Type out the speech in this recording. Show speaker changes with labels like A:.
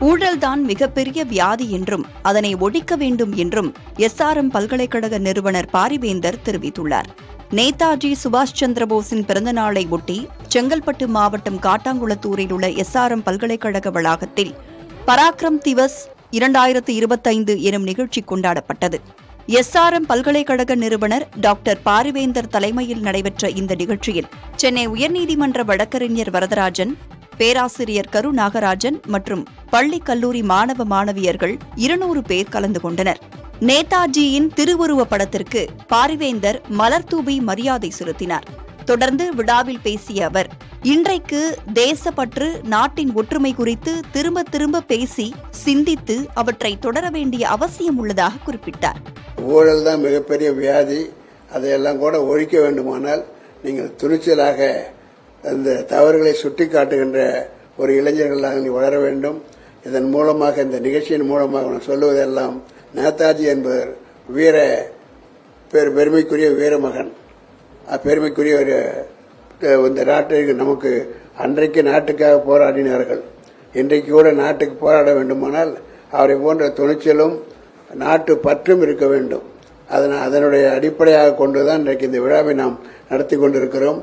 A: ஊழல்தான் மிகப்பெரிய வியாதி என்றும் அதனை ஒழிக்க வேண்டும் என்றும் SRM பல்கலைக்கழக நிறுவனர் பாரிவேந்தர் தெரிவித்துள்ளார். நேதாஜி சுபாஷ் சந்திரபோஸின் பிறந்த நாளை ஒட்டி செங்கல்பட்டு மாவட்டம் காட்டாங்குளத்தூரில் உள்ள SRM பல்கலைக்கழக வளாகத்தில் பராக்கிரம் திவஸ் 2025 எனும் நிகழ்ச்சி கொண்டாடப்பட்டது. SRM பல்கலைக்கழக நிறுவனர் டாக்டர் பாரிவேந்தர் தலைமையில் நடைபெற்ற இந்த நிகழ்ச்சியில் சென்னை உயர்நீதிமன்ற வழக்கறிஞர் வரதராஜன், பேராசிரியர் கரு நாகராஜன் மற்றும் பள்ளி கல்லூரி மாணவ மாணவியர்கள் 200 பேர் கலந்து கொண்டனர். நேதாஜியின் திருவுருவ படத்திற்கு பாரிவேந்தர் மலர் தூவி மரியாதை செலுத்தினார். தொடர்ந்து விழாவில் பேசிய அவர், இன்றைக்கு தேசப்பற்று, நாட்டின் ஒற்றுமை குறித்து திரும்ப திரும்ப பேசி சிந்தித்து அவற்றை தொடர வேண்டிய அவசியம் உள்ளதாக குறிப்பிட்டார்.
B: ஊழல் தான் மிகப்பெரிய வியாதி. அதையெல்லாம் கூட ஒழிக்க வேண்டுமானால் நீங்கள் துணிச்சலாக அந்த தவறுகளை சுட்டிக்காட்டுகின்ற ஒரு இளைஞர்களாக வளர வேண்டும். இதன் மூலமாக, இந்த நிகழ்ச்சியின் மூலமாக நான் சொல்லுவதெல்லாம், நேதாஜி என்பவர் பெருமைக்குரிய வீரமகன், பெருமைக்குரிய ஒரு இந்த நாட்டிற்கு நமக்கு அன்றைக்கு நாட்டுக்காக போராடினார்கள். இன்றைக்கு கூட நாட்டுக்கு போராட வேண்டுமானால் அவரை போன்ற துணிச்சலும் நாட்டு பற்றும் இருக்க வேண்டும். அதனுடைய அடிப்படையாக கொண்டுதான் இன்றைக்கு இந்த விழாவை நாம் நடத்தி கொண்டிருக்கிறோம்.